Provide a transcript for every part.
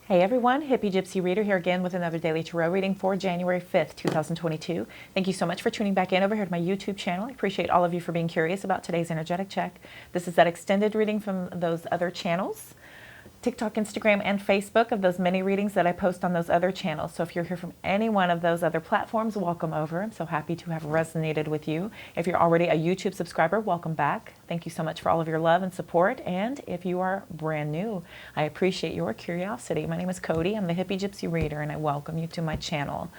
Hey everyone, Hippygypsyreader here again with another daily tarot reading for January 5th, 2022. Thank you so much for tuning back in over here to my YouTube channel. I appreciate all of you for being curious about today's energetic check. This is that extended reading from those other channels, TikTok, Instagram, and Facebook, of those mini readings that I post on those other channels. So if you're here from any one of those other platforms, welcome over. I'm so happy to have resonated with you. If you're already a YouTube subscriber, welcome back. Thank you so much for all of your love and support. And if you are brand new, I appreciate your curiosity. My name is Cody. I'm the Hippygypsyreader, and I welcome you to my channel.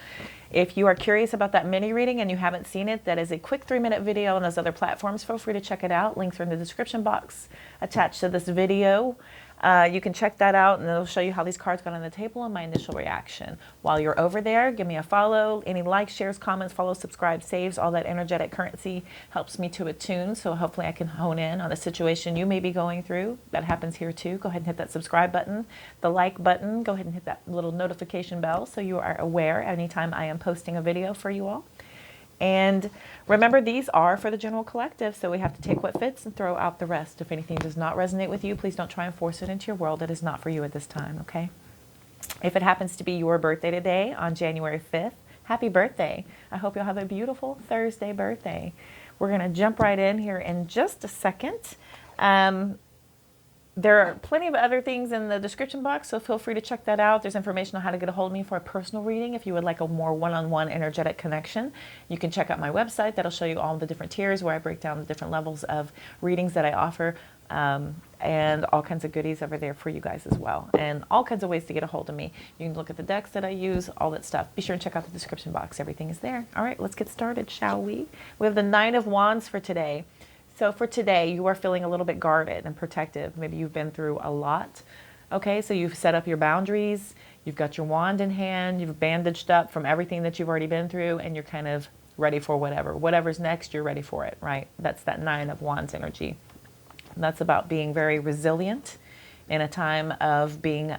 If you are curious about that mini reading and you haven't seen it, that is a quick 3-minute video on those other platforms. Feel free to check it out. Links are in the description box attached to this video. You can check that out, and it'll show you how these cards got on the table and my initial reaction. While you're over there, give me a follow. Any likes, shares, comments, follows, subscribe, saves, all that energetic currency helps me to attune. So hopefully I can hone in on the situation you may be going through. That happens here too. Go ahead and hit that subscribe button, the like button. Go ahead and hit that little notification bell so you are aware anytime I am posting a video for you all. And remember, these are for the general collective, so we have to take what fits and throw out the rest. If anything does not resonate with you, please don't try and force it into your world. It is not for you at this time, okay? If it happens to be your birthday today on January 5th, happy birthday. I hope you'll have a beautiful Thursday birthday. We're going to jump right in here in just a second. There are plenty of other things in the description box, so feel free to check that out. There's information on how to get a hold of me for a personal reading. If you would like a more one-on-one energetic connection, you can check out my website. That'll show you all the different tiers where I break down the different levels of readings that I offer, and all kinds of goodies over there for you guys as well, and all kinds of ways to get a hold of me. You can look at the decks that I use, all that stuff. Be sure and check out the description box. Everything is there. All right, let's get started, shall we? We have the Nine of Wands for today. So for today, you are feeling a little bit guarded and protective. Maybe you've been through a lot. Okay, so you've set up your boundaries. You've got your wand in hand. You've bandaged up from everything that you've already been through, and you're kind of ready for whatever. Whatever's next, you're ready for it, right? That's that Nine of Wands energy. And that's about being very resilient in a time of being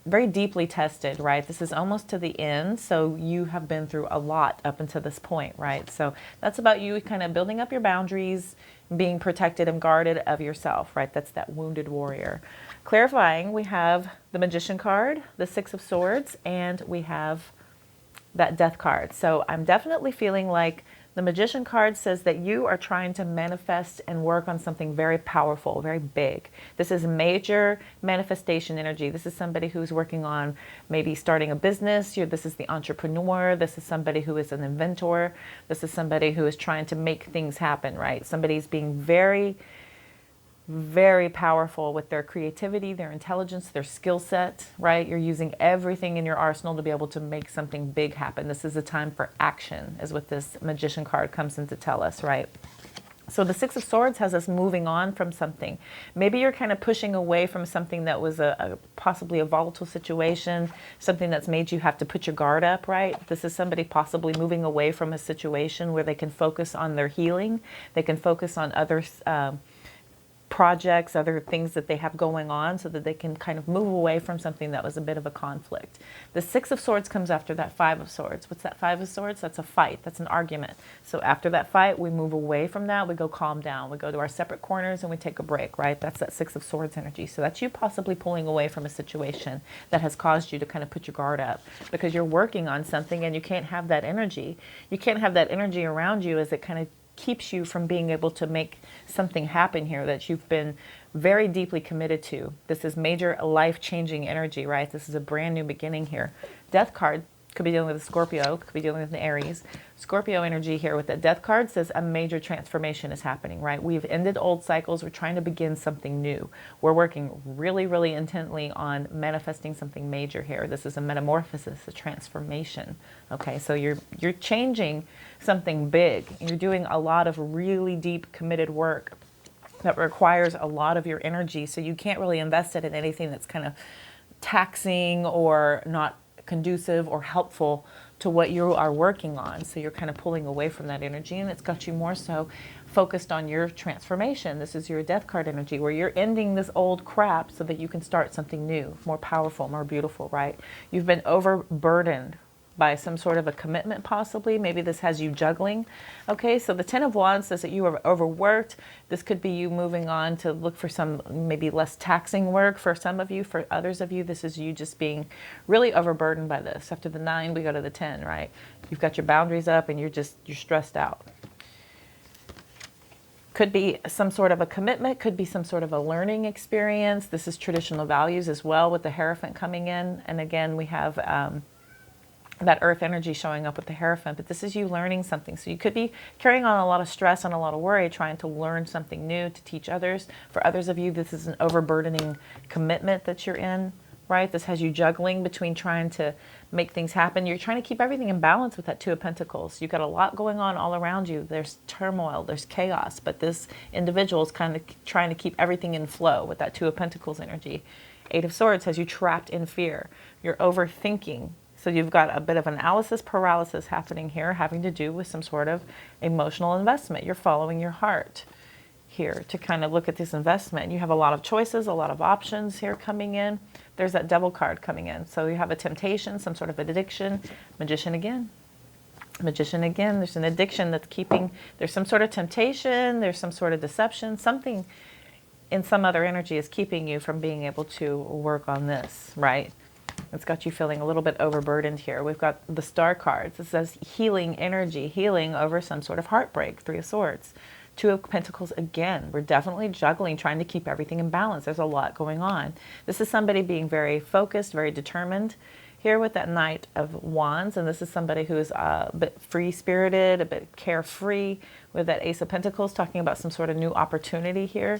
very deeply tested, right? This is almost to the end, so you have been through a lot up until this point, right? So that's about you kind of building up your boundaries, being protected and guarded of yourself, right? That's that wounded warrior. Clarifying, we have the Magician card, the Six of Swords, and we have that Death card. So I'm definitely feeling like the Magician card says that you are trying to manifest and work on something very powerful, very big. This is major manifestation energy. This is somebody who's working on maybe starting a business. This is the entrepreneur. This is somebody who is an inventor. This is somebody who is trying to make things happen, right? Somebody's being very powerful with their creativity, their intelligence, their skill set, right? You're using everything in your arsenal to be able to make something big happen. This is a time for action, is what this Magician card comes in to tell us, right? So the Six of Swords has us moving on from something. Maybe you're kind of pushing away from something that was possibly a volatile situation, something that's made you have to put your guard up, right? This is somebody possibly moving away from a situation where they can focus on their healing. They can focus on other projects, other things that they have going on, so that they can kind of move away from something that was a bit of a conflict. The Six of Swords comes after that Five of Swords. What's that Five of Swords? That's a fight. That's an argument. So after that fight, we move away from that. We go calm down. We go to our separate corners and we take a break, right? That's that Six of Swords energy. So that's you possibly pulling away from a situation that has caused you to kind of put your guard up because you're working on something and you can't have that energy. You can't have that energy around you as it kind of keeps you from being able to make something happen here that you've been very deeply committed to. This is major life-changing energy, right? This is a brand new beginning here. Death card could be dealing with a Scorpio, could be dealing with an Aries. Scorpio energy here with the Death card says a major transformation is happening, right? We've ended old cycles. We're trying to begin something new. We're working really intently on manifesting something major here. This is a metamorphosis, a transformation. Okay, so you're changing something big. You're doing a lot of really deep committed work that requires a lot of your energy, so you can't really invest it in anything that's kind of taxing or not conducive or helpful to what you are working on. So you're kind of pulling away from that energy, and it's got you more so focused on your transformation. This is your Death card energy, where you're ending this old crap so that you can start something new, more powerful, more beautiful, right? You've been overburdened by some sort of a commitment possibly. Maybe this has you juggling. Okay, so the Ten of Wands says that you are overworked. This could be you moving on to look for some maybe less taxing work for some of you. For others of you, this is you just being really overburdened by this. After the 9, we go to the 10, right? You've got your boundaries up and you're stressed out. Could be some sort of a commitment, could be some sort of a learning experience. This is traditional values as well with the Hierophant coming in. And again, we have that earth energy showing up with the Hierophant, but this is you learning something. So you could be carrying on a lot of stress and a lot of worry, trying to learn something new to teach others. For others of you, this is an overburdening commitment that you're in, right? This has you juggling between trying to make things happen. You're trying to keep everything in balance with that Two of Pentacles. You've got a lot going on all around you. There's turmoil, there's chaos, but this individual is kind of trying to keep everything in flow with that Two of Pentacles energy. 8 of Swords has you trapped in fear. You're overthinking. So you've got a bit of analysis paralysis happening here, having to do with some sort of emotional investment. You're following your heart here to kind of look at this investment. You have a lot of choices, a lot of options here coming in. There's that Devil card coming in. So you have a temptation, some sort of addiction. Magician again. Magician again. There's an addiction that's keeping, there's some sort of temptation, there's some sort of deception, something in some other energy is keeping you from being able to work on this, right? It's got you feeling a little bit overburdened here. We've got the Star cards. It says healing energy, healing over some sort of heartbreak. 3 of Swords. 2 of Pentacles again. We're definitely juggling, trying to keep everything in balance. There's a lot going on. This is somebody being very focused, very determined here with that Knight of Wands. And this is somebody who is a bit free-spirited, a bit carefree with that Ace of Pentacles, talking about some sort of new opportunity here.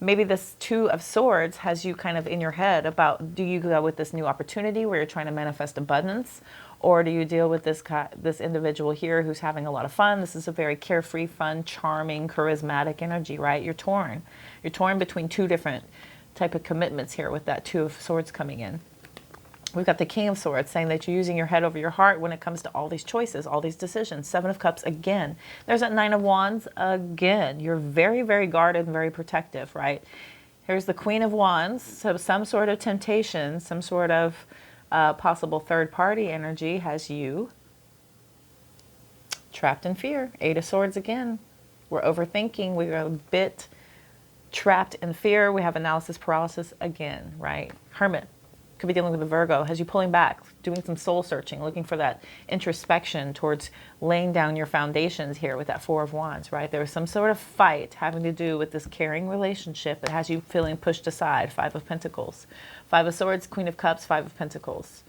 Maybe this 2 of Swords has you kind of in your head about, do you go with this new opportunity where you're trying to manifest abundance? Or do you deal with this individual here who's having a lot of fun? This is a very carefree, fun, charming, charismatic energy, right? You're torn. You're torn between 2 different type of commitments here with that 2 of Swords coming in. We've got the King of Swords saying that you're using your head over your heart when it comes to all these choices, all these decisions. 7 of Cups again. There's that 9 of Wands again. You're very, very guarded and very protective, right? Here's the Queen of Wands. So some sort of temptation, some sort of possible third-party energy has you trapped in fear. 8 of Swords again. We're overthinking. We're a bit trapped in fear. We have analysis paralysis again, right? Hermit. Could be dealing with a Virgo, has you pulling back, doing some soul searching, looking for that introspection towards laying down your foundations here with that 4 of Wands, right? There was some sort of fight having to do with this caring relationship that has you feeling pushed aside. 5 of Pentacles. 5 of Swords, Queen of Cups, 5 of Pentacles.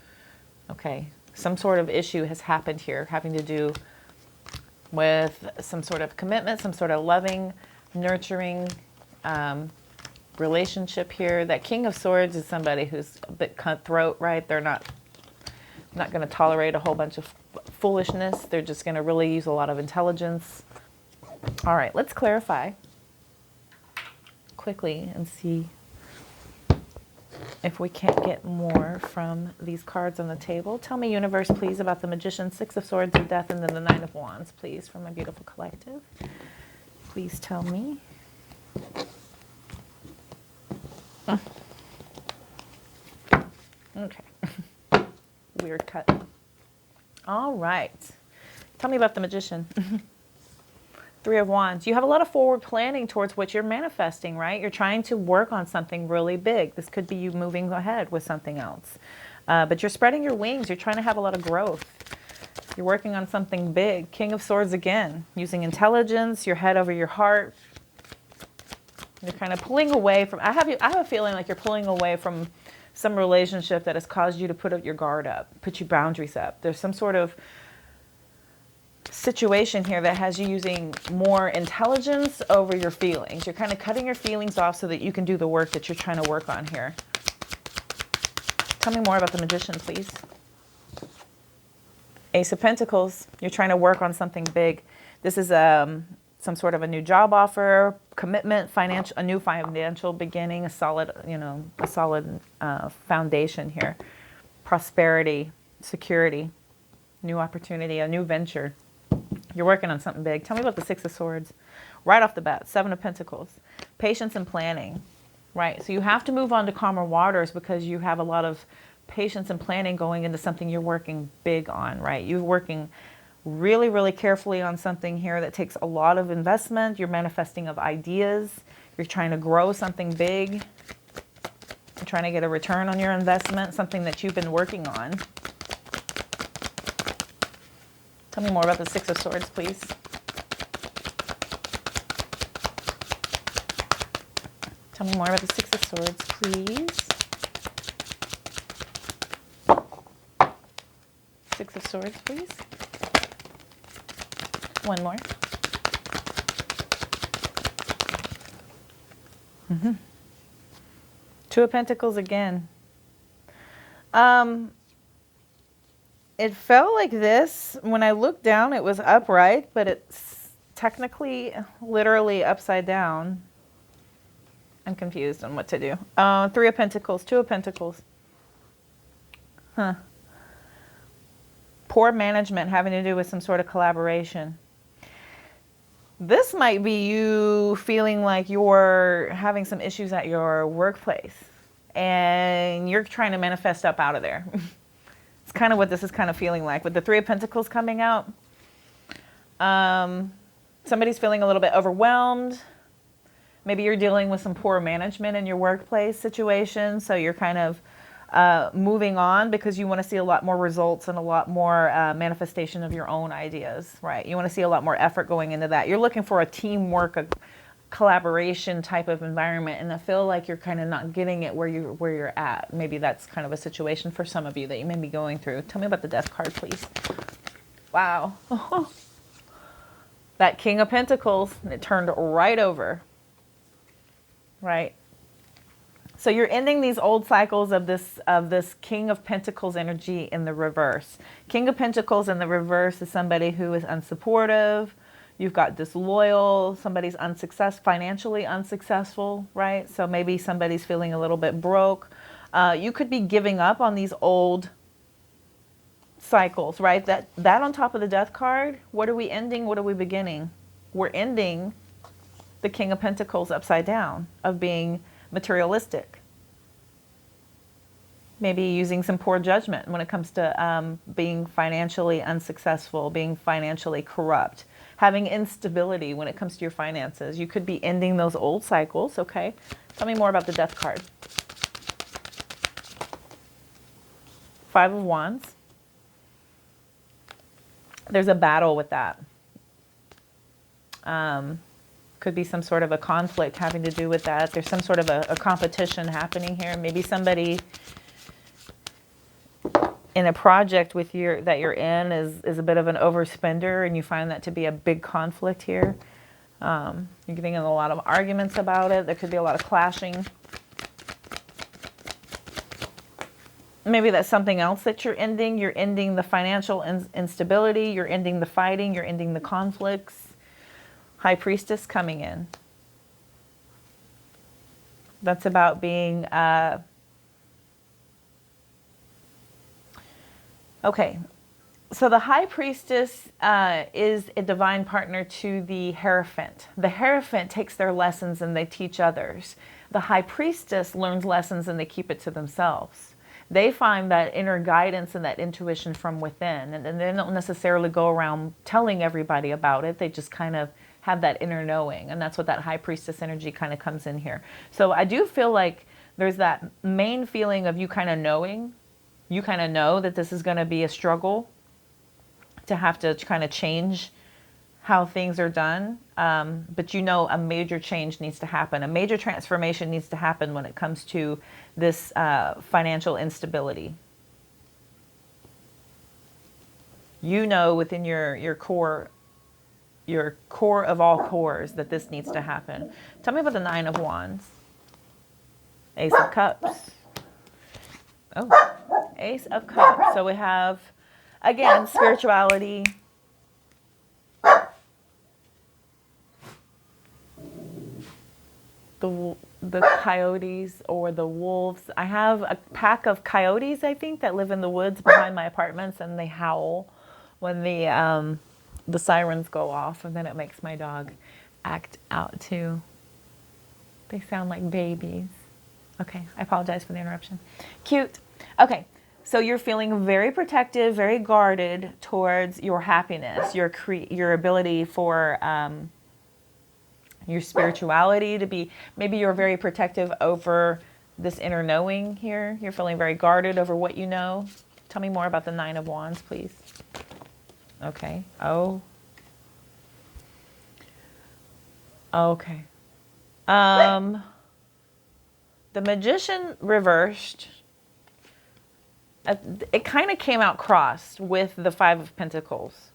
Okay, some sort of issue has happened here having to do with some sort of commitment, some sort of loving, nurturing, relationship here. That King of Swords is somebody who's a bit cutthroat, right? They're not going to tolerate a whole bunch of foolishness. They're just going to really use a lot of intelligence. All right, let's clarify quickly and see if we can't get more from these cards on the table. Tell me, universe, please, about the Magician, 6 of Swords, of Death, and then the 9 of Wands, please, from my beautiful collective. Please tell me. Okay. Weird cut. All right. Tell me about the Magician. 3 of Wands. You have a lot of forward planning towards what you're manifesting, right? You're trying to work on something really big. This could be you moving ahead with something else. But you're spreading your wings. You're trying to have a lot of growth. You're working on something big. King of Swords again. Using intelligence, your head over your heart. You're kind of pulling away from, I have a feeling like you're pulling away from some relationship that has caused you to put your guard up, put your boundaries up. There's some sort of situation here that has you using more intelligence over your feelings. You're kind of cutting your feelings off so that you can do the work that you're trying to work on here. Tell me more about the Magician, please. Ace of Pentacles. You're trying to work on something big. This is some sort of a new job offer, commitment, a new financial beginning, a solid foundation here. Prosperity, security, new opportunity, a new venture. You're working on something big. Tell me about the 6 of Swords. Right off the bat, 7 of Pentacles. Patience and planning, right? So you have to move on to calmer waters because you have a lot of patience and planning going into something you're working big on, right? You're working really, really carefully on something here that takes a lot of investment. You're manifesting of ideas. You're trying to grow something big. You're trying to get a return on your investment, something that you've been working on. Tell me more about the Six of Swords, please. Tell me more about the Six of Swords, please. Six of Swords, please. One more. Two of Pentacles again. It felt like this. When I looked down, it was upright, but it's technically, literally upside down. I'm confused on what to do. Three of Pentacles, Two of Pentacles. Huh. Poor management having to do with some sort of collaboration. This might be you feeling like you're having some issues at your workplace and you're trying to manifest up out of there. It's kind of what this is kind of feeling like. With the Three of Pentacles coming out, somebody's feeling a little bit overwhelmed. Maybe you're dealing with some poor management in your workplace situation, so you're kind of moving on because you want to see a lot more results and a lot more manifestation of your own ideas, right? You want to see a lot more effort going into that. You're looking for a teamwork, a collaboration type of environment, and I feel like you're kind of not getting it where you're at. Maybe that's kind of a situation for some of you that you may be going through. Tell me about the Death card, please. Wow. That King of Pentacles, and it turned right over, right? So you're ending these old cycles of this King of Pentacles energy in the reverse. King of Pentacles in the reverse is somebody who is unsupportive. You've got disloyal, somebody's financially unsuccessful, right? So maybe somebody's feeling a little bit broke. You could be giving up on these old cycles, right? That on top of the Death card, what are we ending? What are we beginning? We're ending the King of Pentacles upside down of being materialistic. Maybe using some poor judgment when it comes to being financially unsuccessful, being financially corrupt, having instability when it comes to your finances. You could be ending those old cycles, okay? Tell me more about the Death card. Five of Wands. There's a battle with that. Could be some sort of a conflict having to do with that. There's some sort of a competition happening here. Maybe somebody in a project with that you're in is a bit of an overspender, and you find that to be a big conflict here. You're getting in a lot of arguments about it. There could be a lot of clashing. Maybe that's something else that you're ending. You're ending the financial instability. You're ending the fighting. You're ending the conflicts. High Priestess coming in. That's about being, okay. So the High Priestess is a divine partner to the Hierophant. The Hierophant takes their lessons and they teach others. The High Priestess learns lessons and they keep it to themselves. They find that inner guidance and that intuition from within, and they don't necessarily go around telling everybody about it. They just kind of have that inner knowing, and that's what that High Priestess energy kind of comes in here. So I do feel like there's that main feeling of you kind of knowing. You kind of know that this is going to be a struggle to have to kind of change how things are done, but you know a major change needs to happen. A major transformation needs to happen when it comes to this financial instability. You know within your core of all cores that this needs to happen. Tell me about the Nine of Wands. Ace of Cups. Oh, Ace of Cups. So we have, again, spirituality. The coyotes or the wolves. I have a pack of coyotes, I think, that live in the woods behind my apartments, and they howl when the sirens go off, and then it makes my dog act out too. They sound like babies. Okay, I apologize for the interruption. Cute. Okay, So you're feeling very protective, very guarded towards your happiness, your ability for your spirituality to be, maybe you're very protective over this inner knowing here. You're feeling very guarded over what you know. Tell me more about the Nine of Wands, please. Okay. Oh. Okay. The Magician reversed. It kind of came out crossed with the Five of Pentacles.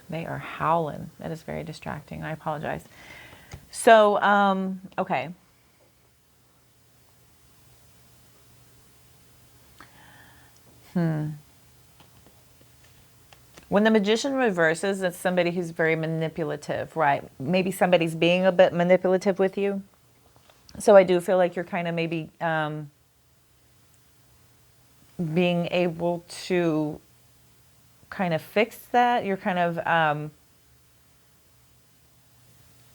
They are howling. That is very distracting. I apologize. So, okay. When the Magician reverses, it's somebody who's very manipulative, right? Maybe somebody's being a bit manipulative with you. So I do feel like you're kind of maybe being able to kind of fix that. You're kind of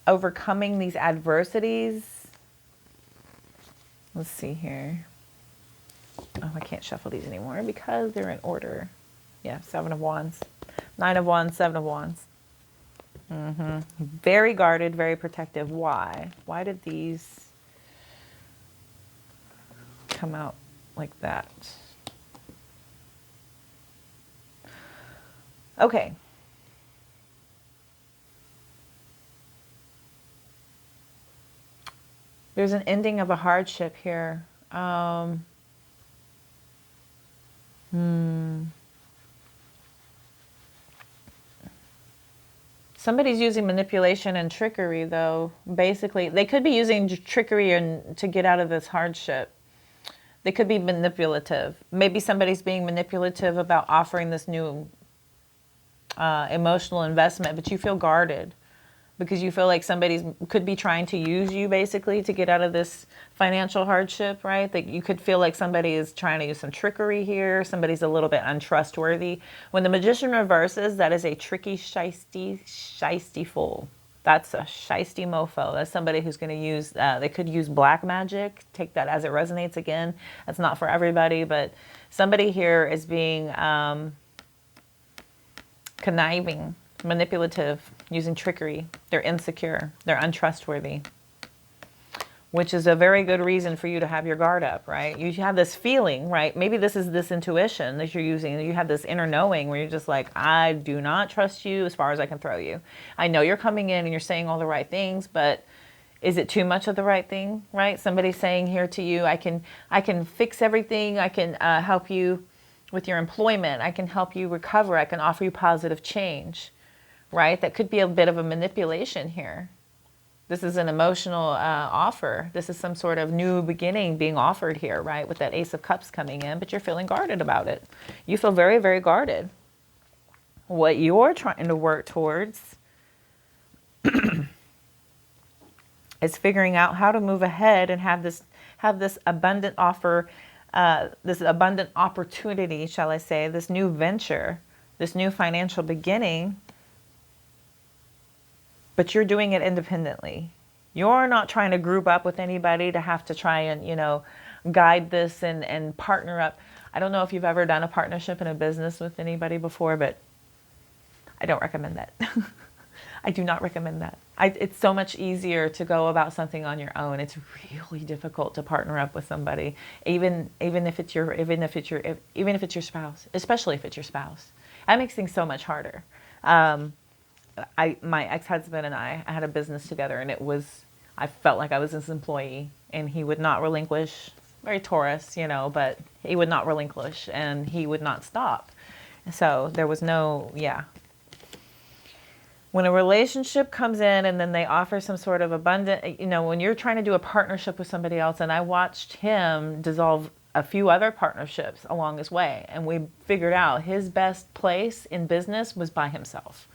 overcoming these adversities. Let's see here. Oh, I can't shuffle these anymore because they're in order. Yeah, Seven of Wands. Nine of Wands, Seven of Wands. Very guarded, very protective. Why? Why did these come out like that? Okay. There's an ending of a hardship here. Somebody's using manipulation and trickery, though. Basically, they could be using trickery to get out of this hardship. They could be manipulative. Maybe somebody's being manipulative about offering this new emotional investment, but you feel guarded because you feel like somebody could be trying to use you basically to get out of this financial hardship, right? That you could feel like somebody is trying to use some trickery here. Somebody's a little bit untrustworthy. When the Magician reverses, that is a tricky, shisty fool. That's a shisty mofo. That's somebody who's going to use, they could use black magic. Take that as it resonates again. That's not for everybody, but somebody here is being conniving, manipulative, using trickery. They're insecure. They're untrustworthy, which is a very good reason for you to have your guard up, right? You have this feeling, right? Maybe this is this intuition that you're using. You have this inner knowing where you're just like, I do not trust you as far as I can throw you. I know you're coming in and you're saying all the right things, but is it too much of the right thing, right? Somebody's saying here to you, I can fix everything. I can help you with your employment. I can help you recover. I can offer you positive change, right? That could be a bit of a manipulation here. This is an emotional offer. This is some sort of new beginning being offered here, right? With that Ace of Cups coming in, but you're feeling guarded about it. You feel very, very guarded. What you're trying to work towards is figuring out how to move ahead and have this abundant offer, this abundant opportunity, shall I say, this new venture, this new financial beginning. But you're doing it independently. You're not trying to group up with anybody to have to try and, you know, guide this and partner up. I don't know if you've ever done a partnership in a business with anybody before, but I don't recommend that. I do not recommend that. It's so much easier to go about something on your own. It's really difficult to partner up with somebody, even if it's your spouse, especially if it's your spouse. That makes things so much harder. My ex-husband and I had a business together, and I felt like I was his employee, and he would not relinquish. Very Taurus, you know, but he would not relinquish, and he would not stop. So there was no, When a relationship comes in and then they offer some sort of abundant, you know, when you're trying to do a partnership with somebody else, and I watched him dissolve a few other partnerships along his way, and we figured out his best place in business was by himself,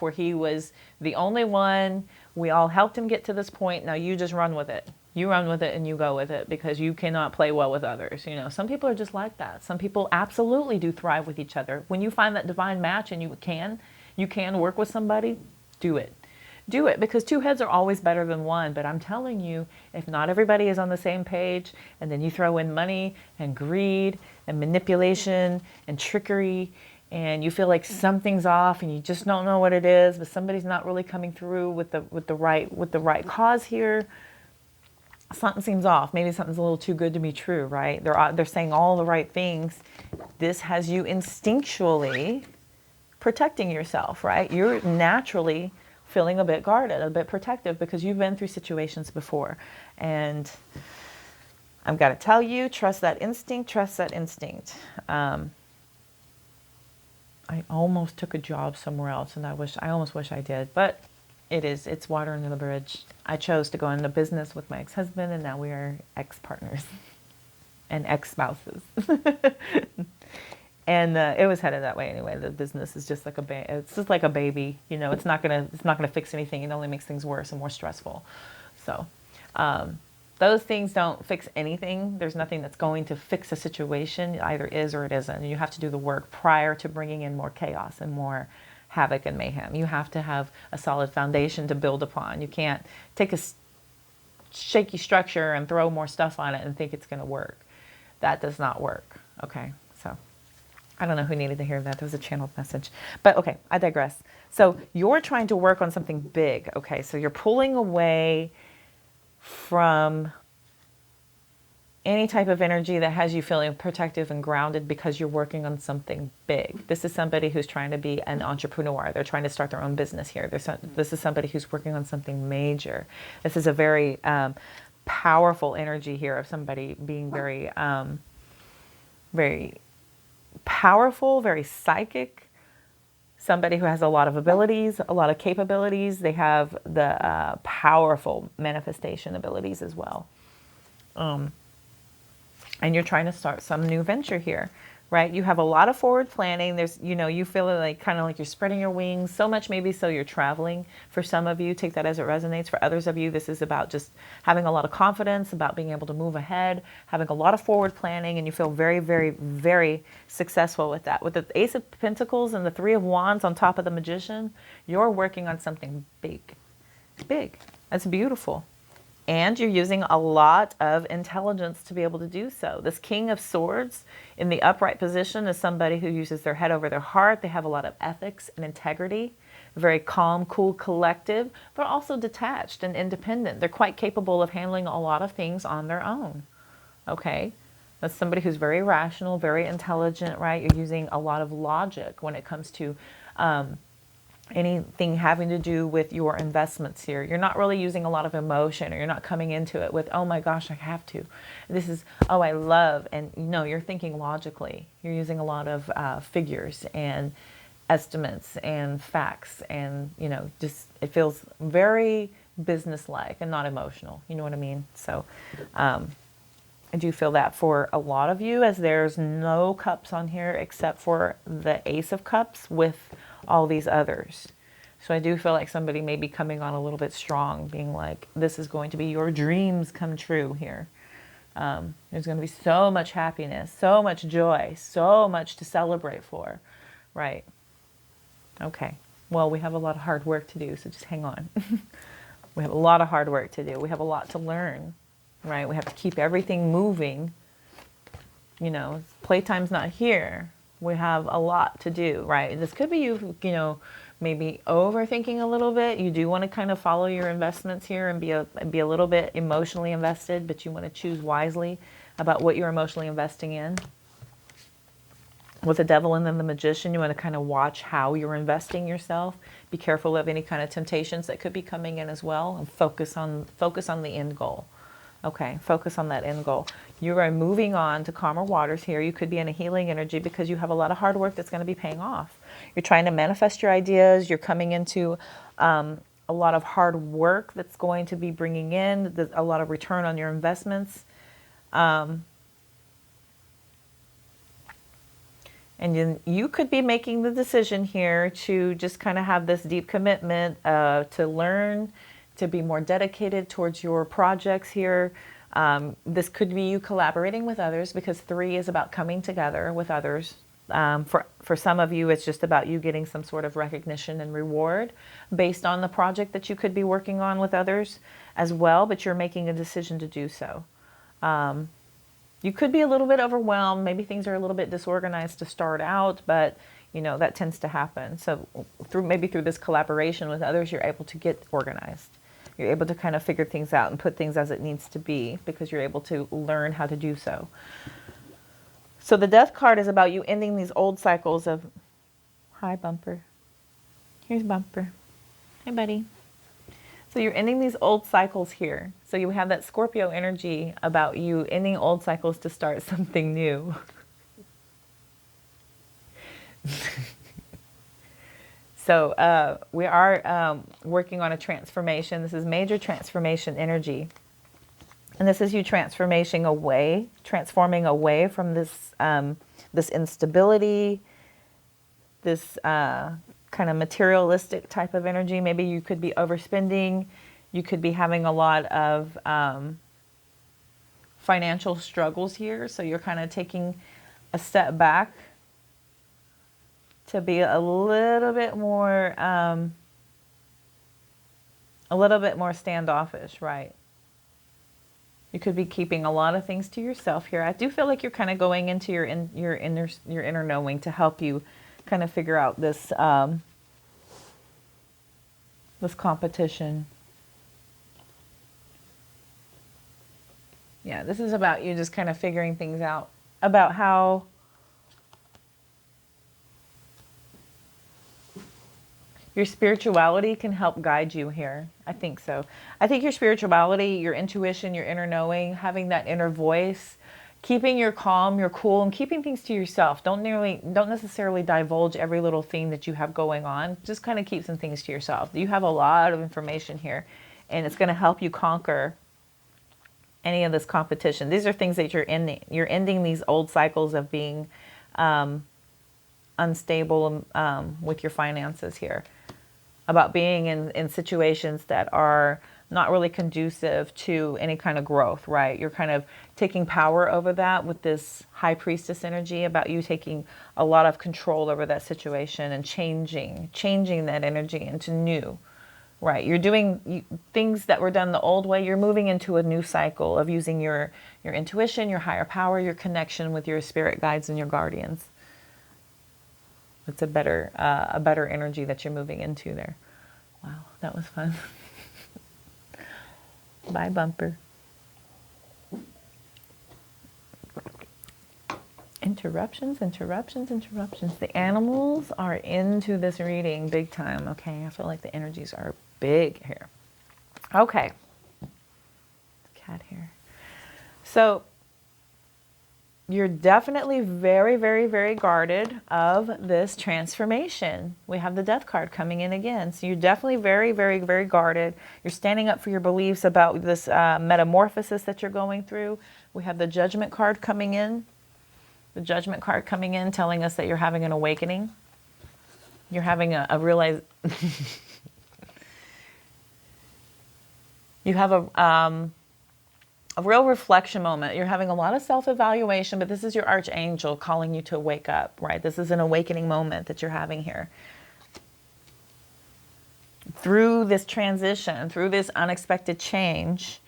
where he was the only one. We all helped him get to this point. Now you just run with it. You run with it and you go with it, because you cannot play well with others. You know, some people are just like that. Some people absolutely do thrive with each other. When you find that divine match and you can work with somebody, do it. do it, because two heads are always better than one. But I'm telling you, if not everybody is on the same page, and then you throw in money and greed and manipulation and trickery, and you feel like something's off and you just don't know what it is, but somebody's not really coming through with the right cause here, something seems off. Maybe something's a little too good to be true, right? They're saying all the right things. This has you instinctually protecting yourself, right? You're naturally feeling a bit guarded, a bit protective, because you've been through situations before. And I've got to tell you, trust that instinct, trust that instinct. I almost took a job somewhere else, and I almost wish I did, but it's water under the bridge. I chose to go into business with my ex-husband, and now we are ex-partners and ex-spouses. And it was headed that way anyway. The business is just like it's just like a baby, you know. It's not gonna fix anything. It only makes things worse and more stressful. So those things don't fix anything. There's nothing that's going to fix a situation. It either is or it isn't. And you have to do the work prior to bringing in more chaos and more havoc and mayhem. You have to have a solid foundation to build upon. You can't take a shaky structure and throw more stuff on it and think it's going to work. That does not work. Okay, so I don't know who needed to hear that. That was a channeled message. But okay, I digress. So you're trying to work on something big. Okay, so you're pulling away from any type of energy that has you feeling protective and grounded, because you're working on something big. This is somebody who's trying to be an entrepreneur. They're trying to start their own business here. This is somebody who's working on something major. This is a very powerful energy here of somebody being very, very powerful, very psychic, somebody who has a lot of abilities, a lot of capabilities. They have the powerful manifestation abilities as well. And you're trying to start some new venture here, right? You have a lot of forward planning. There's, you know, you feel like kind of like you're spreading your wings so much, maybe so you're traveling. For some of you, take that as it resonates. For others of you, this is about just having a lot of confidence, about being able to move ahead, having a lot of forward planning, and you feel very, very, very successful with that. With the Ace of Pentacles and the Three of Wands on top of the Magician, you're working on something big. Big. That's beautiful. And you're using a lot of intelligence to be able to do so. This King of Swords in the upright position is somebody who uses their head over their heart. They have a lot of ethics and integrity, very calm, cool, collective, but also detached and independent. They're quite capable of handling a lot of things on their own. Okay? That's somebody who's very rational, very intelligent, right? You're using a lot of logic when it comes to anything having to do with your investments here. You're not really using a lot of emotion, or you're not coming into it with, oh my gosh, I have to. This is, oh, I love. And no, you're thinking logically. You're using a lot of figures and estimates and facts, and, you know, just, it feels very business-like and not emotional. You know what I mean? So I do feel that for a lot of you, as there's no cups on here except for the Ace of Cups with all these others. So I do feel like somebody may be coming on a little bit strong, being like, this is going to be your dreams come true here. There's going to be so much happiness, so much joy, so much to celebrate for, right? Okay. Well, we have a lot of hard work to do, so just hang on. We have a lot of hard work to do. We have a lot to learn, right? We have to keep everything moving. You know, playtime's not here. We have a lot to do, right? This could be you, you know, maybe overthinking a little bit. You do want to kind of follow your investments here and be a little bit emotionally invested, but you want to choose wisely about what you're emotionally investing in. With the Devil and then the Magician, you want to kind of watch how you're investing yourself. Be careful of any kind of temptations that could be coming in as well, and focus on the end goal. Okay, focus on that end goal. You are moving on to calmer waters here. You could be in a healing energy because you have a lot of hard work that's going to be paying off. You're trying to manifest your ideas. You're coming into a lot of hard work that's going to be bringing in a lot of return on your investments. And then you could be making the decision here to just kind of have this deep commitment to learn, to be more dedicated towards your projects here. This could be you collaborating with others, because 3 is about coming together with others, For some of you, it's just about you getting some sort of recognition and reward based on the project that you could be working on with others as well, but you're making a decision to do so. You could be a little bit overwhelmed. Maybe things are a little bit disorganized to start out, but you know, that tends to happen. So maybe through this collaboration with others, you're able to get organized. You're able to kind of figure things out and put things as it needs to be because you're able to learn how to do so. So the Death card is about you ending these old cycles of, hi Bumper, here's Bumper, hi buddy. So you're ending these old cycles here. So you have that Scorpio energy about you ending old cycles to start something new. So we are working on a transformation. This is major transformation energy. And this is you transforming away from this, this instability, this kind of materialistic type of energy. Maybe you could be overspending. You could be having a lot of financial struggles here. So you're kind of taking a step back to be a little bit more standoffish, right? You could be keeping a lot of things to yourself here. I do feel like you're kind of going into your inner knowing to help you kind of figure out this this competition. Yeah, this is about you just kind of figuring things out about how your spirituality can help guide you here. I think so. I think your spirituality, your intuition, your inner knowing, having that inner voice, keeping your calm, your cool, and keeping things to yourself. Don't necessarily divulge every little thing that you have going on. Just kind of keep some things to yourself. You have a lot of information here, and it's going to help you conquer any of this competition. These are things that you're ending. You're ending these old cycles of being unstable with your finances here. About being in situations that are not really conducive to any kind of growth, right? You're kind of taking power over that with this high priestess energy, about you taking a lot of control over that situation and changing that energy into new, right? You're doing things that were done the old way. You're moving into a new cycle of using your intuition, your higher power, your connection with your spirit guides and your guardians. It's a better energy that you're moving into there. Wow, that was fun. Bye, Bumper. Interruptions. The animals are into this reading big time, okay? I feel like the energies are big here. Okay. Cat here. So you're definitely very, very, very guarded of this transformation. We have the Death card coming in again. So you're definitely very, very, very guarded. You're standing up for your beliefs about this metamorphosis that you're going through. We have the Judgment card coming in. The Judgment card coming in telling us that you're having an awakening. You're having a realize. You have a real reflection moment. You're having a lot of self-evaluation, but this is your archangel calling you to wake up, right? This is an awakening moment that you're having here. Through this transition, through this unexpected change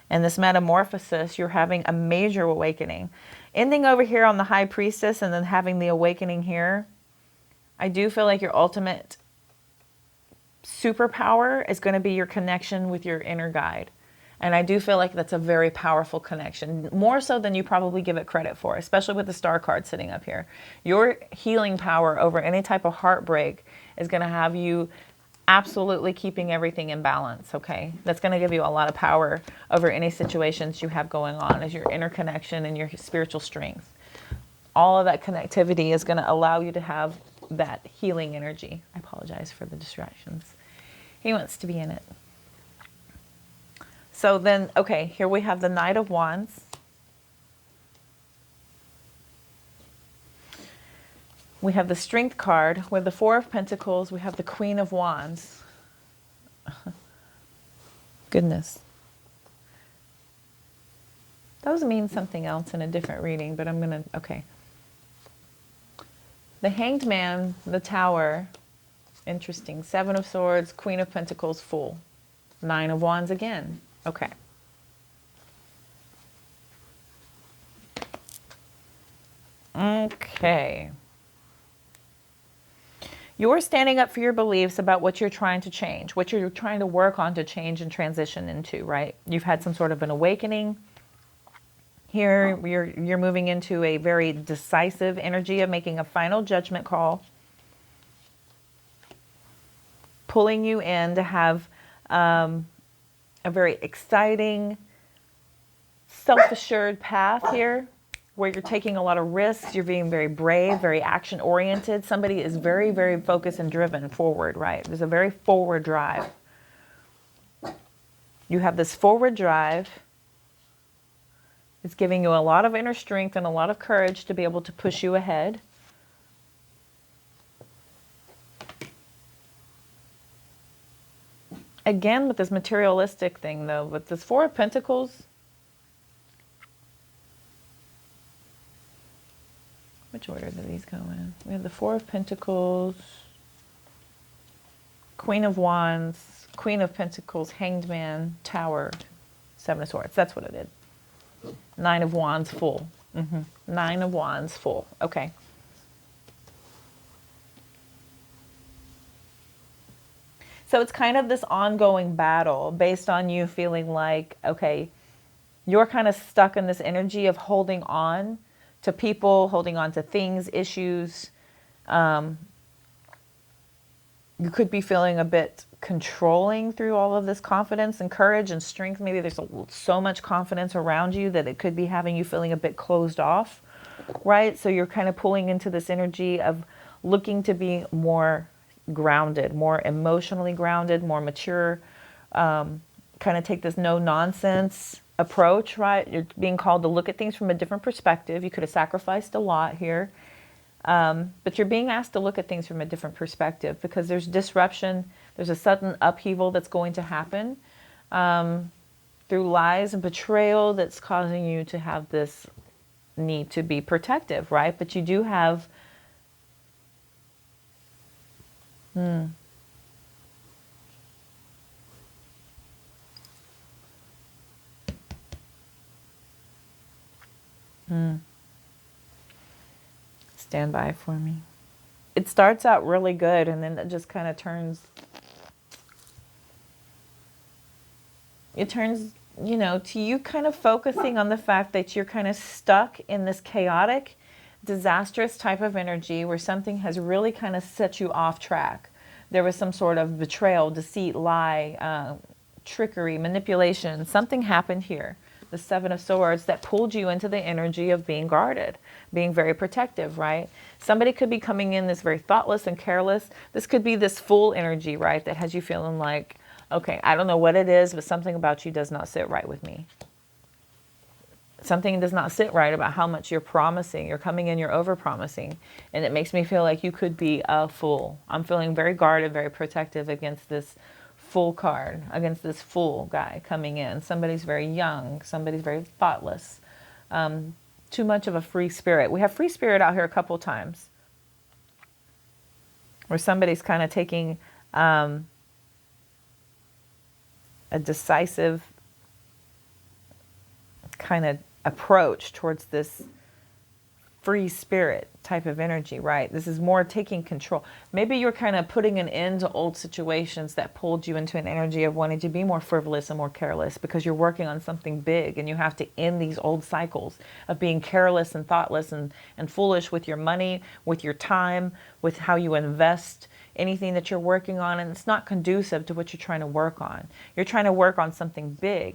and this metamorphosis, you're having a major awakening. Ending over here on the High Priestess and then having the awakening here, I do feel like your ultimate superpower is going to be your connection with your inner guide. And I do feel like that's a very powerful connection, more so than you probably give it credit for, especially with the Star card sitting up here. Your healing power over any type of heartbreak is going to have you absolutely keeping everything in balance, okay? That's going to give you a lot of power over any situations you have going on as your inner connection and your spiritual strength. All of that connectivity is going to allow you to have that healing energy. I apologize for the distractions. He wants to be in it. So then, okay, here we have the Knight of Wands. We have the Strength card. With the Four of Pentacles, we have the Queen of Wands. Goodness. Those mean something else in a different reading, but I'm going to, okay. The Hanged Man, the Tower, interesting. 7 of Swords, Queen of Pentacles, Fool. 9 of Wands again. Okay. Okay. You're standing up for your beliefs about what you're trying to change, what you're trying to work on to change and transition into, right? You've had some sort of an awakening. Here, you're moving into a very decisive energy of making a final judgment call, pulling you in to have a very exciting, self-assured path here, where you're taking a lot of risks, you're being very brave, very action-oriented. Somebody is very, very focused and driven forward, right? There's a very forward drive. You have this forward drive. It's giving you a lot of inner strength and a lot of courage to be able to push you ahead. Again, with this materialistic thing, though, with this 4 of Pentacles, which order do these go in? We have the 4 of Pentacles, Queen of Wands, Queen of Pentacles, Hanged Man, Tower, 7 of Swords. That's what it is. 9 of Wands, Fool. 9 of Wands, Fool. Okay. So it's kind of this ongoing battle based on you feeling like, okay, you're kind of stuck in this energy of holding on to people, holding on to things, issues. You could be feeling a bit controlling through all of this confidence and courage and strength. Maybe there's so much confidence around you that it could be having you feeling a bit closed off, right? So you're kind of pulling into this energy of looking to be more grounded, more emotionally grounded, more mature, kind of take this no-nonsense approach, right? You're being called to look at things from a different perspective. You could have sacrificed a lot here, but you're being asked to look at things from a different perspective because there's disruption. There's a sudden upheaval that's going to happen through lies and betrayal that's causing you to have this need to be protective, right? But you do have stand by for me. It starts out really good and then it just kind of turns, you know, to you kind of focusing on the fact that you're kind of stuck in this chaotic, disastrous type of energy where something has really kind of set you off track. There was some sort of betrayal, deceit, lie, trickery, manipulation. Something happened here. The 7 of Swords that pulled you into the energy of being guarded, being very protective, right? Somebody could be coming in this very thoughtless and careless. This could be this full energy, right? That has you feeling like, okay, I don't know what it is, but something about you does not sit right with me. Something does not sit right about how much you're promising. You're coming in, you're over-promising. And it makes me feel like you could be a fool. I'm feeling very guarded, very protective against this Fool card, against this Fool guy coming in. Somebody's very young. Somebody's very thoughtless. Too much of a free spirit. We have free spirit out here a couple times. Where somebody's kind of taking a decisive kind of approach towards this free spirit type of energy, right? This is more taking control. Maybe you're kind of putting an end to old situations that pulled you into an energy of wanting to be more frivolous and more careless because you're working on something big and you have to end these old cycles of being careless and thoughtless and foolish with your money, with your time, with how you invest anything that you're working on, and it's not conducive to what you're trying to work on. You're trying to work on something big.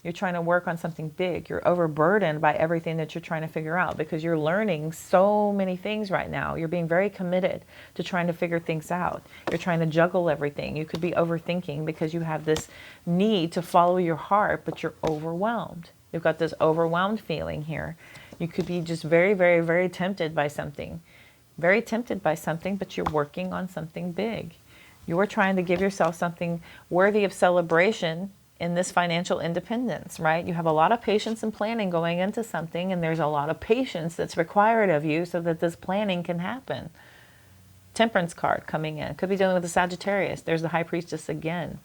You're trying to work on something big. You're overburdened by everything that you're trying to figure out because you're learning so many things right now. You're being very committed to trying to figure things out. You're trying to juggle everything. You could be overthinking because you have this need to follow your heart, but you're overwhelmed. You've got this overwhelmed feeling here. You could be just very, very, very tempted by something. Very tempted by something, but you're working on something big. You're trying to give yourself something worthy of celebration in this financial independence, right? You have a lot of patience and planning going into something, and there's a lot of patience that's required of you so that this planning can happen. Temperance card coming in. Could be dealing with the Sagittarius. There's the High Priestess again.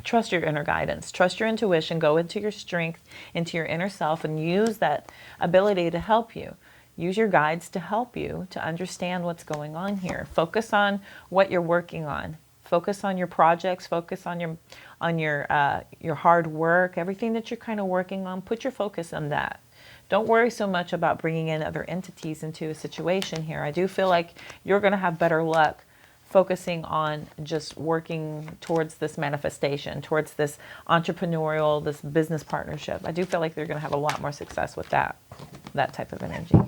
Trust your inner guidance. Trust your intuition. Go into your strength, into your inner self, and use that ability to help you. Use your guides to help you to understand what's going on here. Focus on what you're working on. Focus on your projects. Focus on your hard work. Everything that you're kind of working on. Put your focus on that. Don't worry so much about bringing in other entities into a situation here. I do feel like you're going to have better luck focusing on just working towards this manifestation, towards this entrepreneurial, this business partnership. I do feel like they're going to have a lot more success with that type of energy.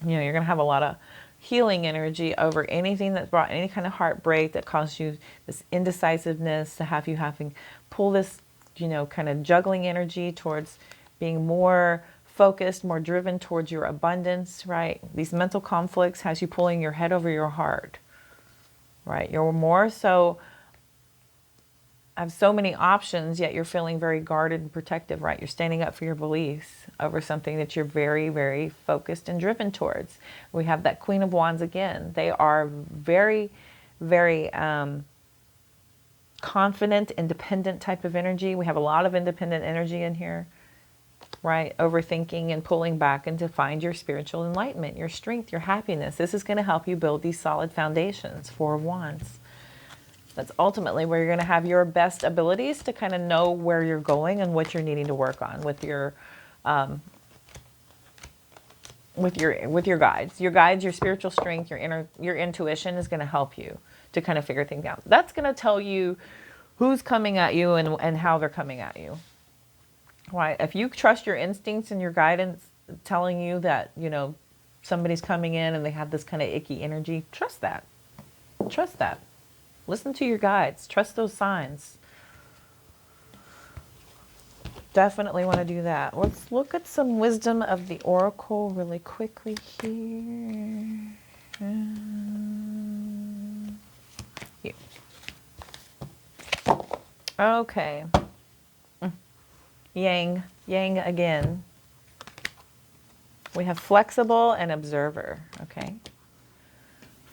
You know, you're going to have a lot of healing energy over anything that brought any kind of heartbreak, that caused you this indecisiveness, to have you having pull this, you know, kind of juggling energy towards being more focused, more driven towards your abundance, right? These mental conflicts has you pulling your head over your heart, right? You're more so have so many options, yet you're feeling very guarded and protective, right? You're standing up for your beliefs over something that you're very, very focused and driven towards. We have that Queen of Wands again. They are very, very confident, independent type of energy. We have a lot of independent energy in here, right? Overthinking and pulling back, and to find your spiritual enlightenment, your strength, your happiness. This is going to help you build these solid foundations. Four of Wands. That's ultimately where you're going to have your best abilities to kind of know where you're going and what you're needing to work on with your guides. Your guides, your spiritual strength, your intuition is going to help you to kind of figure things out. That's going to tell you who's coming at you and how they're coming at you. Right? If you trust your instincts and your guidance telling you that, you know, somebody's coming in and they have this kind of icky energy, trust that. Trust that. Listen to your guides. Trust those signs. Definitely want to do that. Let's look at some wisdom of the Oracle really quickly here. Here. Okay. Yang again. We have flexible and observer, okay?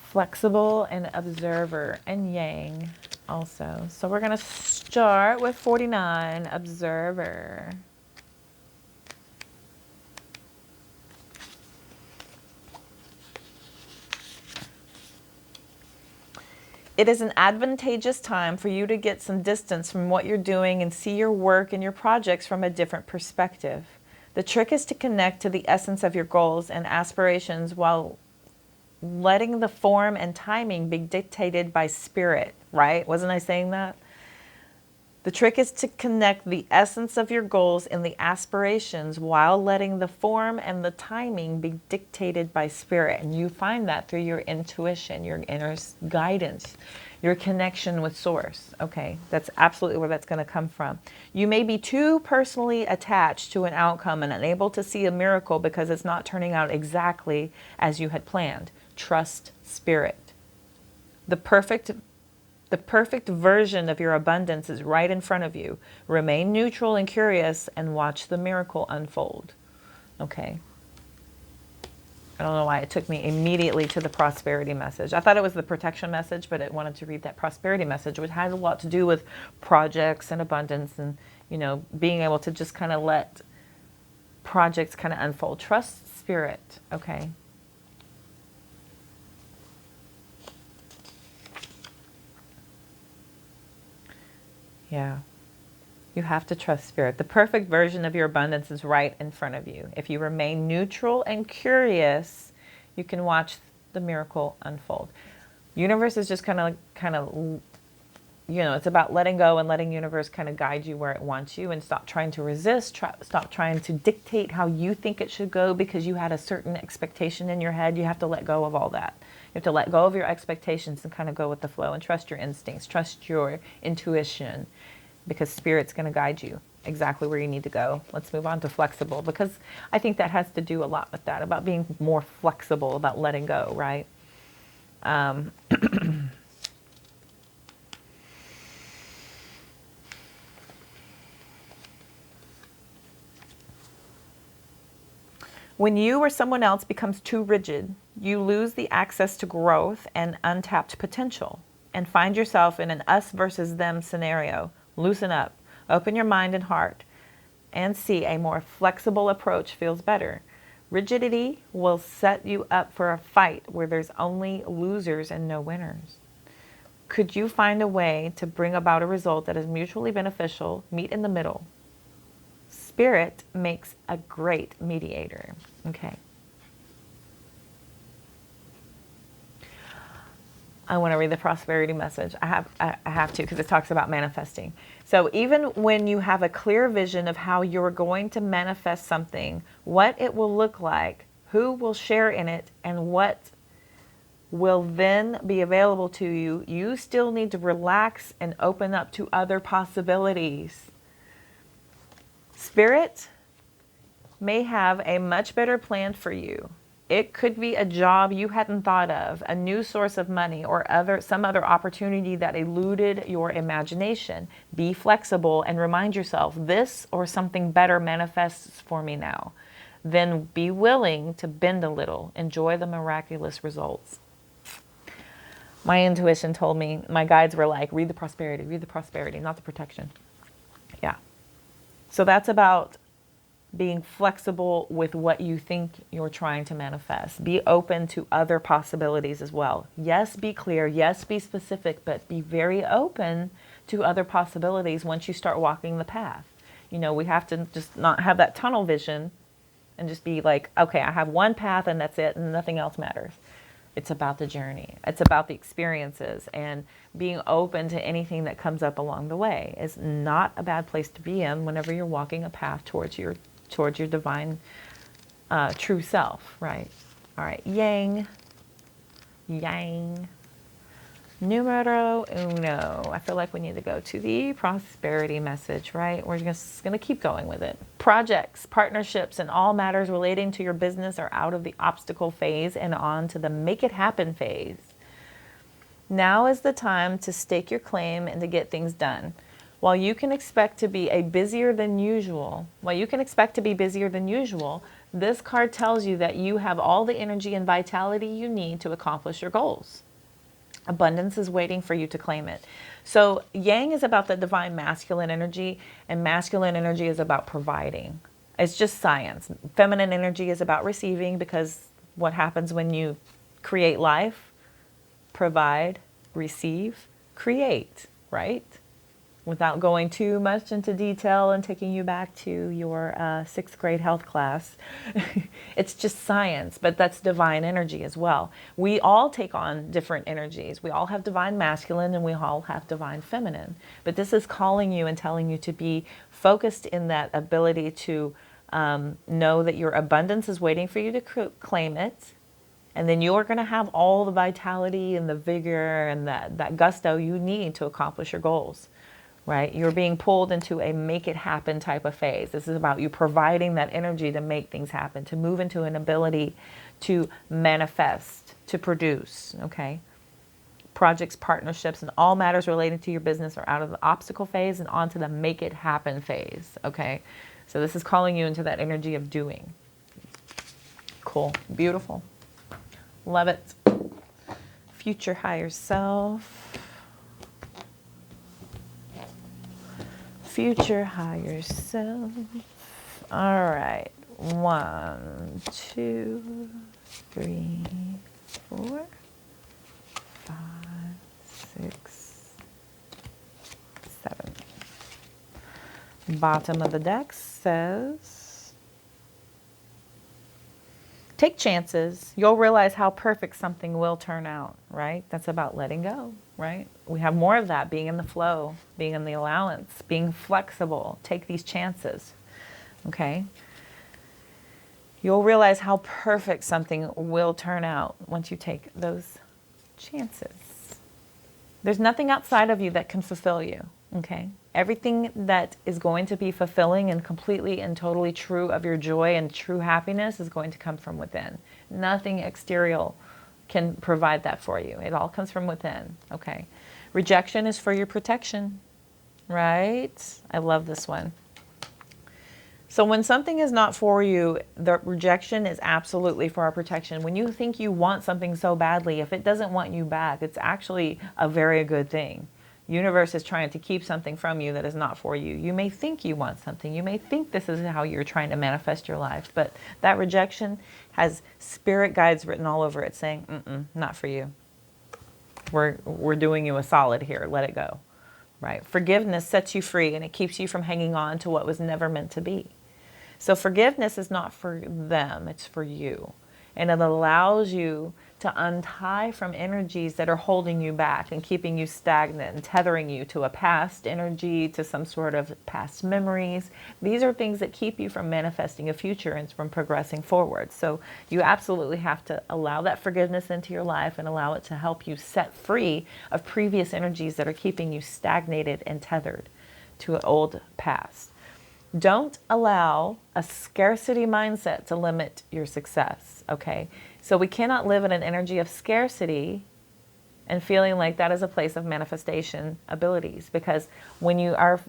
Flexible and observer, and Yang also. So we're going to start with 49, observer. It is an advantageous time for you to get some distance from what you're doing and see your work and your projects from a different perspective. The trick is to connect to the essence of your goals and aspirations while letting the form and timing be dictated by spirit, right? Wasn't I saying that? The trick is to connect the essence of your goals and the aspirations while letting the form and the timing be dictated by spirit. And you find that through your intuition, your inner guidance, your connection with source. Okay, that's absolutely where that's going to come from. You may be too personally attached to an outcome and unable to see a miracle because it's not turning out exactly as you had planned. Trust spirit. The perfect version of your abundance is right in front of you. Remain neutral and curious and watch the miracle unfold. Okay. I don't know why it took me immediately to the prosperity message. I thought it was the protection message, but it wanted to read that prosperity message, which had a lot to do with projects and abundance and, you know, being able to just kind of let projects kind of unfold. Trust spirit. Okay. Yeah. You have to trust spirit. The perfect version of your abundance is right in front of you. If you remain neutral and curious, you can watch the miracle unfold. Universe is just kind of, you know, it's about letting go and letting universe kind of guide you where it wants you, and stop trying to resist, stop trying to dictate how you think it should go because you had a certain expectation in your head. You have to let go of all that. You have to let go of your expectations and kind of go with the flow and trust your instincts, trust your intuition, because spirit's going to guide you exactly where you need to go. Let's move on to flexible, because I think that has to do a lot with that, about being more flexible, about letting go, right? When you or someone else becomes too rigid, You lose the access to growth and untapped potential and find yourself in an us versus them scenario. Loosen up, open your mind and heart, and see a more flexible approach feels better. Rigidity will set you up for a fight where there's only losers and no winners. Could you find a way to bring about a result that is mutually beneficial? Meet in the middle. Spirit makes a great mediator. Okay. I want to read the prosperity message. I have to, because it talks about manifesting. So even when you have a clear vision of how you're going to manifest something, what it will look like, who will share in it, and what will then be available to you, you still need to relax and open up to other possibilities. Spirit may have a much better plan for you. It could be a job you hadn't thought of, a new source of money, or some other opportunity that eluded your imagination. Be flexible and remind yourself, this or something better manifests for me now. Then be willing to bend a little. Enjoy the miraculous results. My intuition told me, my guides were like, read the prosperity, not the protection. Yeah. So that's about being flexible with what you think you're trying to manifest. Be open to other possibilities as well. Yes, be clear. Yes, be specific, but be very open to other possibilities once you start walking the path. You know, we have to just not have that tunnel vision and just be like, okay, I have one path and that's it and nothing else matters. It's about the journey. It's about the experiences, and being open to anything that comes up along the way is not a bad place to be in whenever you're walking a path towards your divine true self, right? All right, yang. Numero uno. I feel like we need to go to the prosperity message, right? We're just going to keep going with it. Projects, partnerships, and all matters relating to your business are out of the obstacle phase and on to the make it happen phase. Now is the time to stake your claim and to get things done. While you can expect to be busier than usual, this card tells you that you have all the energy and vitality you need to accomplish your goals. Abundance is waiting for you to claim it. So yang is about the divine masculine energy, and masculine energy is about providing. It's just science. Feminine energy is about receiving, because what happens when you create life? Provide, receive, create, right? Without going too much into detail and taking you back to your 6th grade health class. It's just science, but that's divine energy as well. We all take on different energies. We all have divine masculine and we all have divine feminine. But this is calling you and telling you to be focused in that ability to know that your abundance is waiting for you to claim it. And then you're going to have all the vitality and the vigor and that gusto you need to accomplish your goals. Right? You're being pulled into a make it happen type of phase. This is about you providing that energy to make things happen, to move into an ability to manifest, to produce, okay? Projects, partnerships, and all matters related to your business are out of the obstacle phase and onto the make it happen phase, okay? So this is calling you into that energy of doing. Cool. Beautiful. Love it. Future higher self. Future higher self. All right. 1, 2, 3, 4, 5, 6, 7. Bottom of the deck says, take chances. You'll realize how perfect something will turn out, right? That's about letting go, right? We have more of that, being in the flow, being in the allowance, being flexible. Take these chances, okay? You'll realize how perfect something will turn out once you take those chances. There's nothing outside of you that can fulfill you, okay? Everything that is going to be fulfilling and completely and totally true of your joy and true happiness is going to come from within. Nothing exterior can provide that for you. It all comes from within, okay? Rejection is for your protection, right? I love this one. So when something is not for you, the rejection is absolutely for our protection. When you think you want something so badly, if it doesn't want you back, it's actually a very good thing. Universe is trying to keep something from you that is not for you. You may think you want something. You may think this is how you're trying to manifest your life. But that rejection has spirit guides written all over it saying, not for you. We're doing you a solid here. Let it go. Right? Forgiveness sets you free and it keeps you from hanging on to what was never meant to be. So forgiveness is not for them, it's for you. And it allows you to untie from energies that are holding you back and keeping you stagnant and tethering you to a past energy, to some sort of past memories. These are things that keep you from manifesting a future and from progressing forward. So you absolutely have to allow that forgiveness into your life and allow it to help you set free of previous energies that are keeping you stagnated and tethered to an old past. Don't allow a scarcity mindset to limit your success, okay? So we cannot live in an energy of scarcity and feeling like that is a place of manifestation abilities, because when you are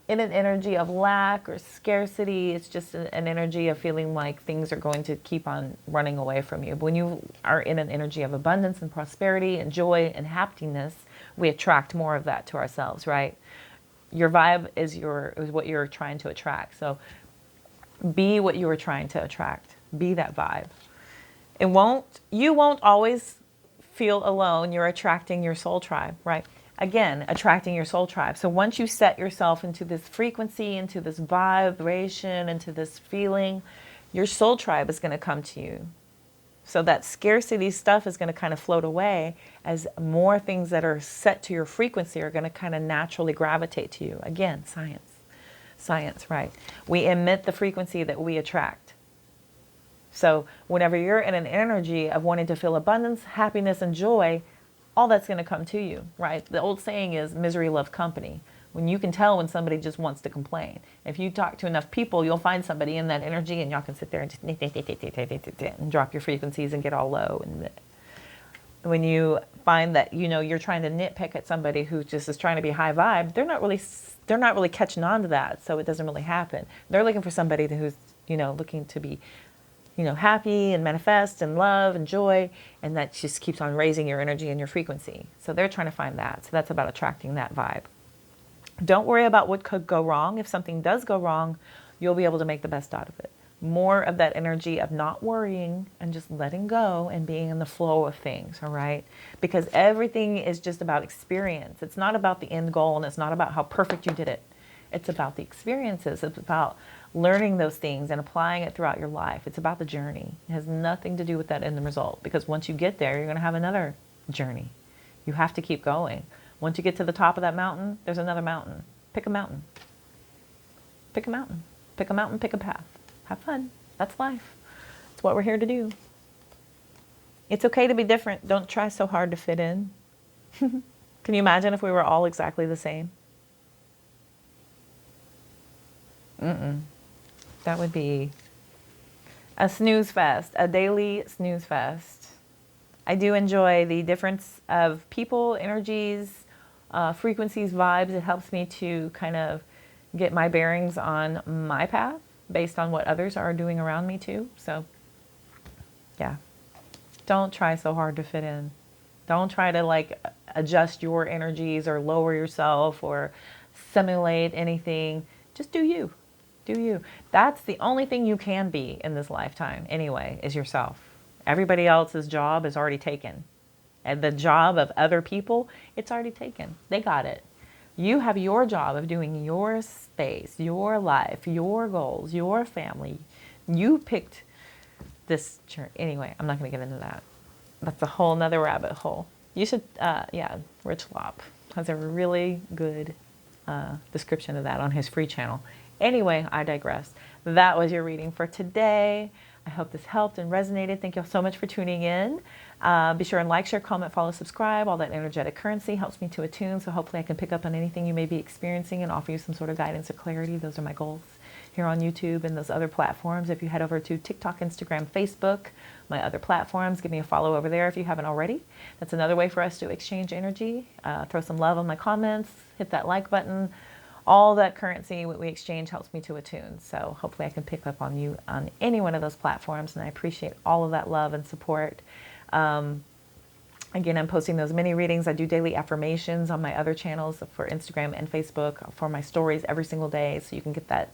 in an energy of lack or scarcity, it's just an energy of feeling like things are going to keep on running away from you. But when you are in an energy of abundance and prosperity and joy and happiness, we attract more of that to ourselves, right? Your vibe is what you're trying to attract. So be what you are trying to attract. Be that vibe. You won't always feel alone. You're attracting your soul tribe, right? Again, attracting your soul tribe. So once you set yourself into this frequency, into this vibration, into this feeling, your soul tribe is going to come to you. So that scarcity stuff is going to kind of float away as more things that are set to your frequency are going to kind of naturally gravitate to you. Again, science, right? We emit the frequency that we attract. So whenever you're in an energy of wanting to feel abundance, happiness, and joy, all that's going to come to you, right? The old saying is misery loves company. When you can tell when somebody just wants to complain. If you talk to enough people, you'll find somebody in that energy and y'all can sit there and just and drop your frequencies and get all low. And when you find that, you're trying to nitpick at somebody who just is trying to be high vibe, they're not really catching on to that. So it doesn't really happen. They're looking for somebody who's, looking to be, happy and manifest and love and joy. And that just keeps on raising your energy and your frequency. So they're trying to find that. So that's about attracting that vibe. Don't worry about what could go wrong. If something does go wrong, you'll be able to make the best out of it. More of that energy of not worrying and just letting go and being in the flow of things, all right? Because everything is just about experience. It's not about the end goal, and it's not about how perfect you did it. It's about the experiences. It's about learning those things and applying it throughout your life. It's about the journey. It has nothing to do with that end result, because once you get there, you're going to have another journey. You have to keep going. Once you get to the top of that mountain, there's another mountain. Pick a mountain. Pick a mountain. Pick a mountain, pick a path. Have fun. That's life. It's what we're here to do. It's okay to be different. Don't try so hard to fit in. Can you imagine if we were all exactly the same? That would be a snooze fest, a daily snooze fest. I do enjoy the difference of people, energies, frequencies, vibes. It helps me to kind of get my bearings on my path based on what others are doing around me too. So yeah, don't try so hard to fit in. Don't try to adjust your energies or lower yourself or simulate anything. Just do you. Do you. That's the only thing you can be in this lifetime anyway, is yourself. Everybody else's job is already taken. And the job of other people, it's already taken. They got it. You have your job of doing your space, your life, your goals, your family. You picked this journey. Anyway, I'm not going to get into that. That's a whole nother rabbit hole. You should, Rich Lop has a really good description of that on his free channel. Anyway, I digress. That was your reading for today. I hope this helped and resonated. Thank you all so much for tuning in. Be sure and like, share, comment, follow, subscribe. All that energetic currency helps me to attune, so hopefully I can pick up on anything you may be experiencing and offer you some sort of guidance or clarity. Those are my goals here on YouTube and those other platforms. If you head over to TikTok, Instagram, Facebook, my other platforms, give me a follow over there if you haven't already. That's another way for us to exchange energy. Throw some love on my comments, hit that like button. all that currency, what we exchange, helps me to attune. So hopefully I can pick up on you on any one of those platforms, and I appreciate all of that love and support. Again, I'm posting those mini readings. I do daily affirmations on my other channels for Instagram and Facebook for my stories every single day, so you can get that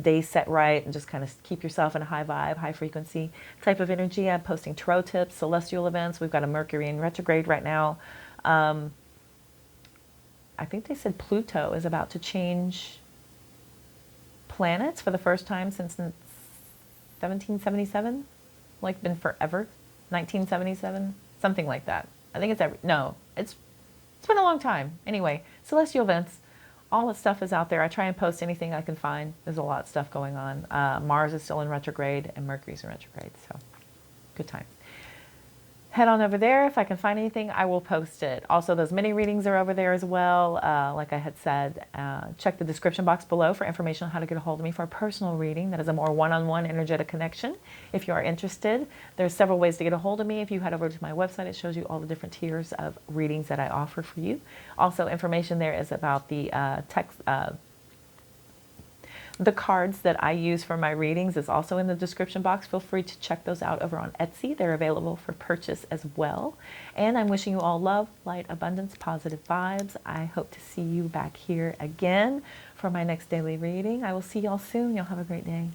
day set right and just kind of keep yourself in a high vibe, high frequency type of energy. I'm posting tarot tips, celestial events. We've got a Mercury in retrograde right now. I think they said Pluto is about to change planets for the first time since 1777. Like, been forever. 1977, something like that. I think it's it's been a long time. Anyway, celestial events, all that stuff is out there. I try and post anything I can find. There's a lot of stuff going on. Mars is still in retrograde and Mercury's in retrograde, so good time. Head on over there. If I can find anything, I will post it. Also, those mini readings are over there as well. Like I had said, check the description box below for information on how to get a hold of me for a personal reading. That is a more one-on-one energetic connection. If you are interested, there's several ways to get a hold of me. If you head over to my website, it shows you all the different tiers of readings that I offer for you. Also, information there is about the the cards that I use for my readings is also in the description box. Feel free to check those out over on Etsy. They're available for purchase as well. And I'm wishing you all love, light, abundance, positive vibes. I hope to see you back here again for my next daily reading. I will see y'all soon. Y'all have a great day.